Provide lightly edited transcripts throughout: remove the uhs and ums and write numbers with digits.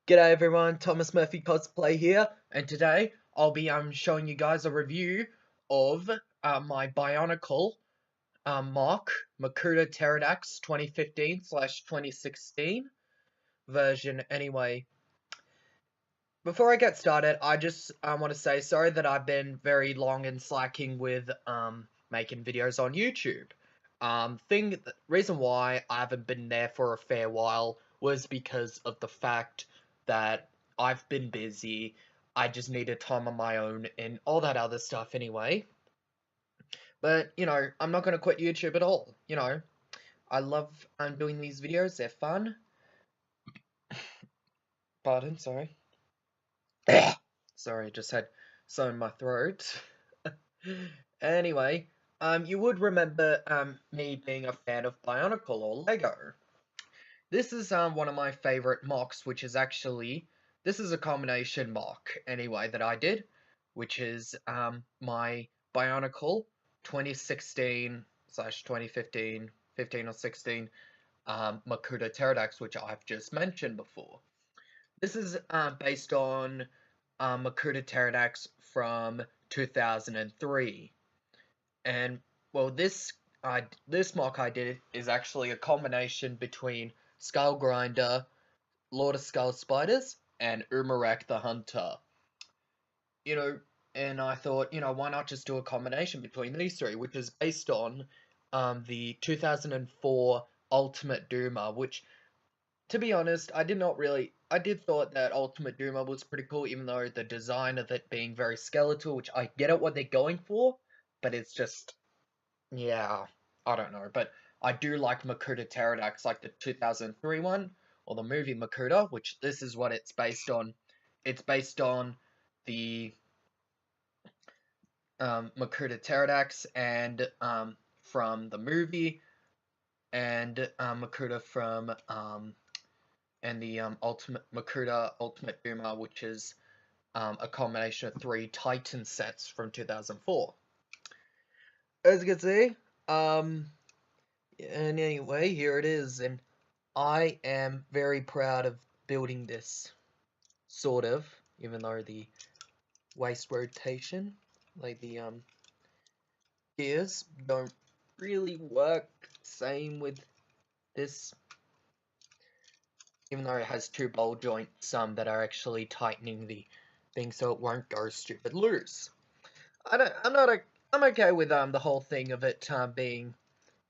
G'day everyone, Thomas Murphy Cosplay here, and today I'll be showing you guys a review of my Bionicle Makuta Teridax 2015/2016 version. Anyway, before I get started, I just want to say sorry that I've been very long and slacking with making videos on YouTube. Reason why I haven't been there for a fair while was because of the fact that I've been busy. I just needed time on my own and all that other stuff anyway. But, I'm not going to quit YouTube at all. I love doing these videos. They're fun. Pardon, sorry. Sorry, I just had something in my throat. Anyway, you would remember me being a fan of Bionicle or Lego. This is one of my favorite mocks, which is actually this is a combination mock anyway that I did, which is my Bionicle 2016/2015, 15 or 16 Makuta Teridax, which I've just mentioned before. This is based on Makuta Teridax from 2003. And well, this mock I did is actually a combination between Skull Grinder, Lord of Skull Spiders, and Umarek the Hunter. You know, and I thought, why not just do a combination between these three, which is based on the 2004 Ultimate Doomer, which, to be honest, I did thought that Ultimate Doomer was pretty cool, even though the design of it being very skeletal, which I get at what they're going for, but it's just, yeah, I don't know, but I do like Makuta Teridax, like the 2003 one, or the movie Makuta, which this is what it's based on. It's based on the Makuta Teridax and from the movie, and Makuta from and the Ultimate Makuta Ultimate Duma, which is a combination of 3 Titan sets from 2004. As you can see, and anyway, here it is, and I am very proud of building this, sort of, even though the waist rotation, like the gears, don't really work. Same with this, even though it has 2 ball joints, that are actually tightening the thing so it won't go stupid loose. I'm okay with the whole thing of it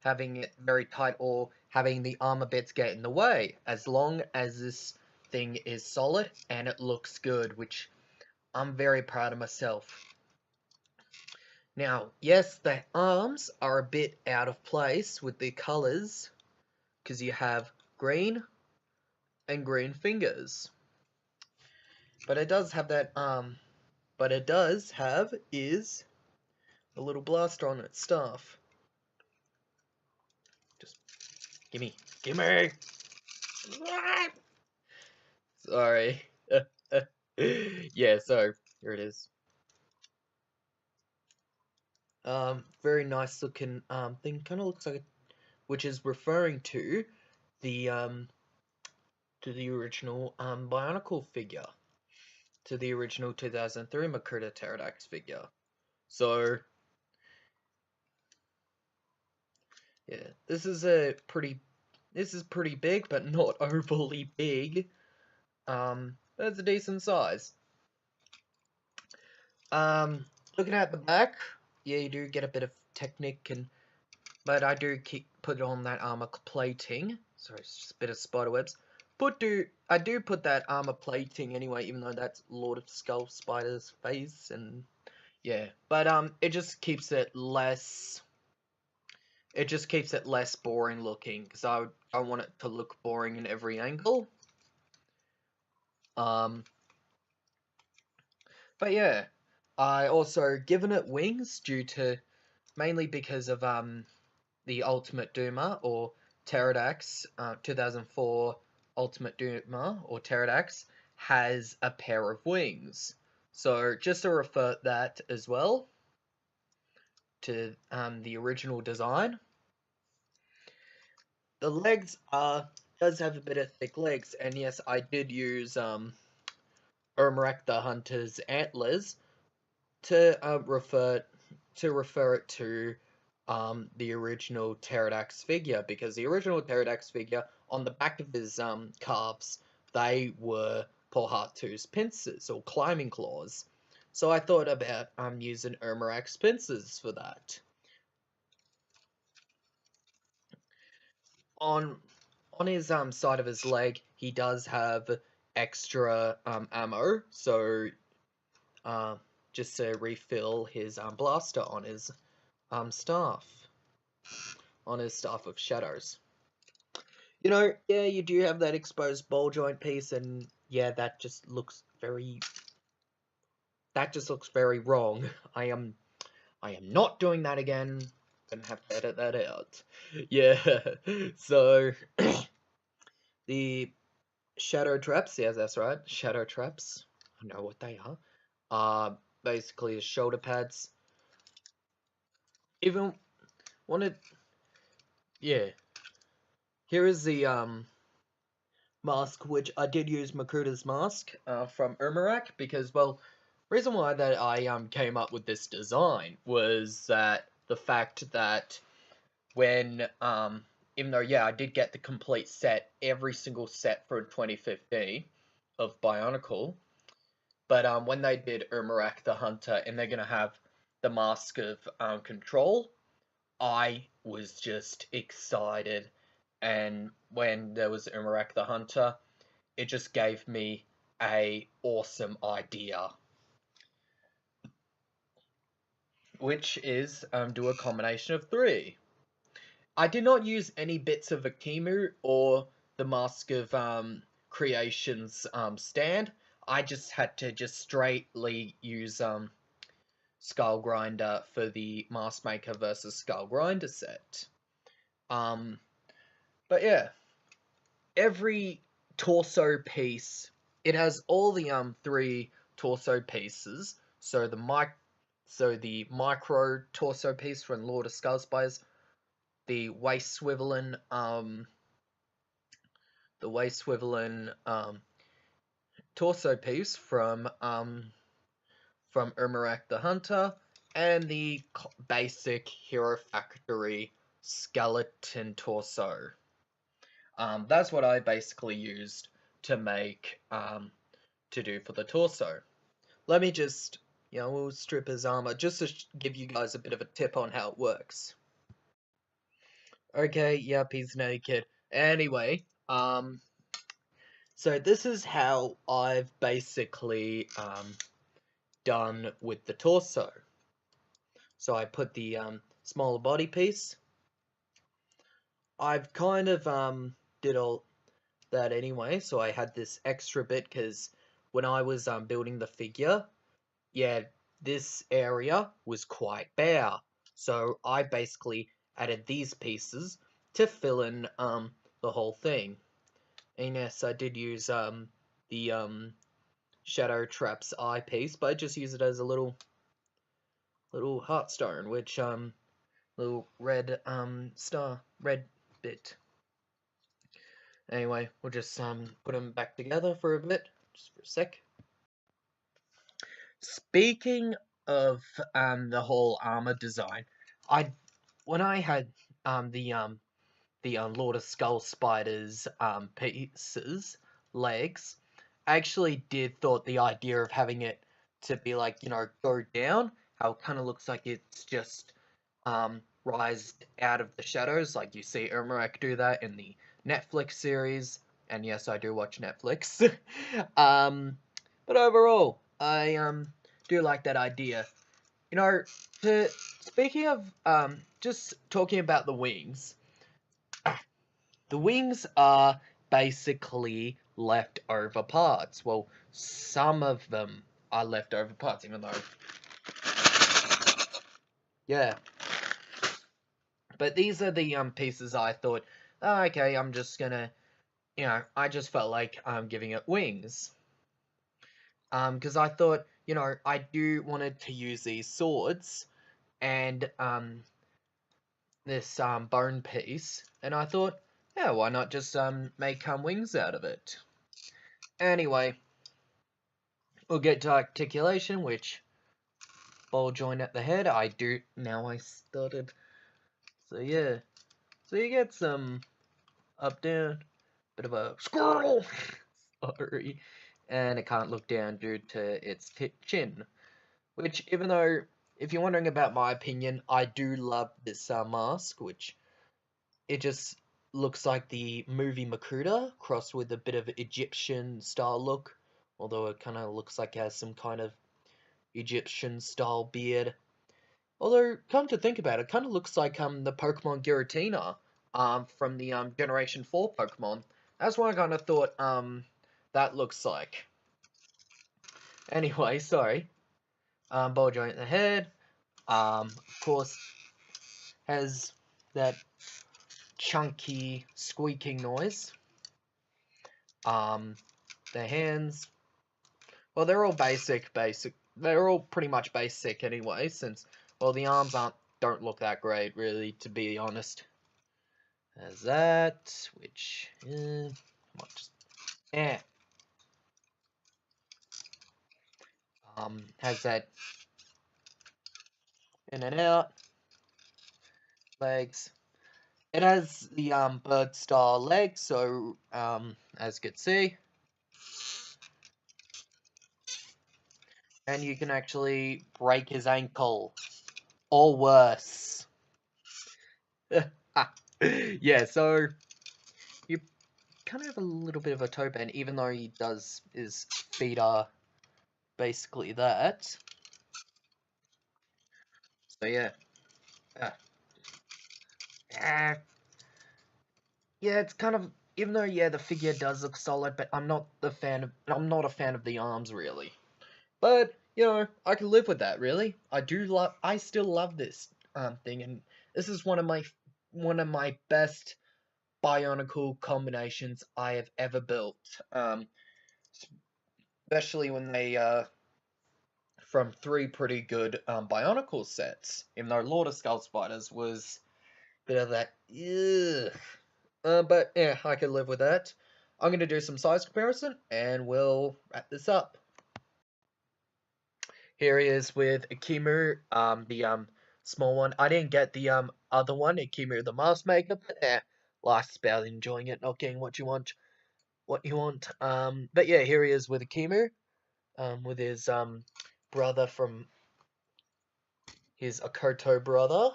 having it very tight or having the armor bits get in the way, as long as this thing is solid and it looks good, which I'm very proud of myself. Now, yes, the arms are a bit out of place with the colors, because you have green and green fingers. But it does have that, but it does have is a little blaster on its staff. Just gimme. Sorry. Yeah, so here it is. Very nice looking thing. Kind of looks like which is referring to the original Bionicle figure, to the original 2003 Makuta Teridax figure. So yeah, this is pretty big, but not overly big. That's a decent size. Looking at the back, yeah, you do get a bit of technique, but I do put on that armor plating. Sorry, it's just a bit of spiderwebs. I do put that armor plating anyway, even though that's Lord of Skull Spider's face, and yeah, but it just keeps it less. It just keeps it less boring looking, because I want it to look boring in every angle. But yeah, I also given it wings mainly because of the Ultimate Doomer or Teridax 2004 Ultimate Doomer or Teridax has a pair of wings. So just to refer that as well to the original design. The legs are does have a bit of thick legs, and yes, I did use Urmarak the Hunter's antlers to refer it to the original Teridax figure, because the original Teridax figure, on the back of his calves, they were Porhatu's pincers or climbing claws. So I thought about using Urmarak's pincers for that. On his side of his leg, he does have extra ammo, so just to refill his blaster on his staff, of shadows. You know, yeah, you do have that exposed ball joint piece, and yeah, that just looks very wrong. I am not doing that again. Gonna have to edit that out. Yeah. So the shadow traps, yes, that's right. Shadow traps. I know what they are. Basically shoulder pads. Even wanted, yeah. Here is the mask, which I did use Makuta's mask from Urmarak, because, well, reason why that I came up with this design was that the fact that when even though, yeah, I did get the complete set, every single set for 2015 of Bionicle, but when they did Urmarak the Hunter and they're gonna have the Mask of Control, I was just excited. And when there was Urmarak the Hunter, it just gave me a awesome idea, which is do a combination of three. I did not use any bits of Akimu or the Mask of Creations stand. I just had to just straightly use Skull Grinder for the Mask Maker versus Skull Grinder set. But yeah, every torso piece, it has all the three torso pieces. So the micro torso piece from Lord of Skullspires, the waist swiveling torso piece from Urmarak the Hunter, and the basic Hero Factory skeleton torso. That's what I basically used to make to do for the torso. Let me just, we'll strip his armor just to give you guys a bit of a tip on how it works. Okay, yep, he's naked. Anyway, so this is how I've basically done with the torso. So I put the smaller body piece. I've kind of did all that anyway, so I had this extra bit because when I was building the figure, yeah, this area was quite bare. So I basically added these pieces to fill in the whole thing. And yes, I did use the Shadow Trap's eye piece, but I just use it as a little heartstone, which little red red bit. Anyway, we'll just put them back together for a bit, just for a sec. Speaking of the whole armor design, when I had the Lord of Skull Spiders pieces, legs, I actually did thought the idea of having it to be like, go down, how it kind of looks like it's just rised out of the shadows, like you see Urmarak do that in the Netflix series, and yes, I do watch Netflix. But overall, I do like that idea. Speaking of just talking about the wings, the wings are basically leftover parts. Well, some of them are leftover parts, even though, yeah. But these are the pieces I thought, oh, okay, I'm just gonna, I just felt like giving it wings. Because I thought, I do wanted to use these swords and this bone piece, and I thought, yeah, why not just make wings out of it? Anyway, we'll get to articulation, which ball joint at the head. I started. So yeah, so you get some up down, bit of a squirrel. Sorry, and it can't look down due to its chin. Which, even though, if you're wondering about my opinion, I do love this mask, which it just looks like the movie Makuta crossed with a bit of Egyptian style look, although it kind of looks like it has some kind of Egyptian style beard. Although, come to think about it, kind of looks like the Pokemon Giratina from the Generation 4 Pokemon. That's what I kind of thought that looks like. Anyway, sorry. Ball joint in the head. Of course, has that chunky squeaking noise. The hands, well, they're all basic. They're all pretty much basic anyway, since, well, the arms don't look that great, really, to be honest. There's that, which, yeah. Has that in and out legs. It has the bird style legs, so as you can see, and you can actually break his ankle or worse. Yeah, so you kind of have a little bit of a toe bend, even though his feet are basically that. So yeah, uh, uh, yeah, it's kind of, even though the figure does look solid, but I'm not a fan of the arms really. But I can live with that really. I still love this thing, and this is one of my best Bionicle combinations I have ever built. Especially when they from three pretty good Bionicle sets. Even though Lord of Skull Spiders was a bit of that, ugh. But yeah, I can live with that. I'm gonna do some size comparison, and we'll wrap this up. Here he is with Akimu, the small one. I didn't get the other one, Akimu the Mask Maker, but life's about enjoying it, not getting what you want. But yeah, here he is with Akimu, with his brother from his Akoto brother,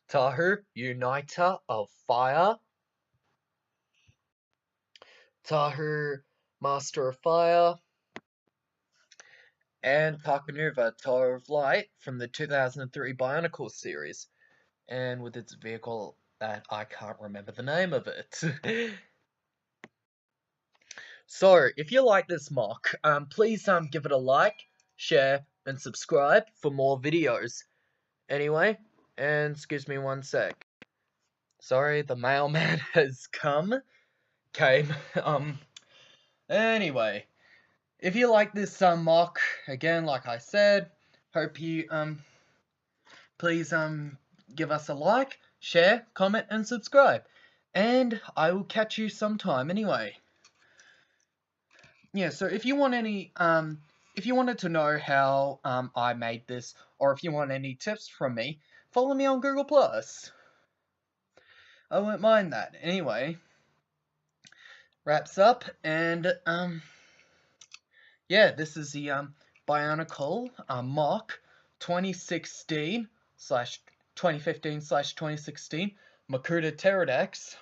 Tahu, Uniter of Fire, Tahu, Master of Fire, and Takanuva, Tower of Light from the 2003 Bionicle series, and with its vehicle that I can't remember the name of it. So, if you like this mock, please give it a like, share, and subscribe for more videos. Anyway, and excuse me one sec. Sorry, the mailman has came. Anyway, if you like this mock, again, like I said, hope you please give us a like, share, comment, and subscribe. And I will catch you sometime anyway. Yeah, so if you wanted to know how I made this, or if you want any tips from me, follow me on Google Plus. I won't mind that. Anyway, wraps up, and yeah, this is the Bionicle mock 2016 slash 2015 slash 2016 Makuta Teridax.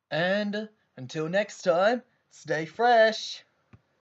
And until next time, stay fresh.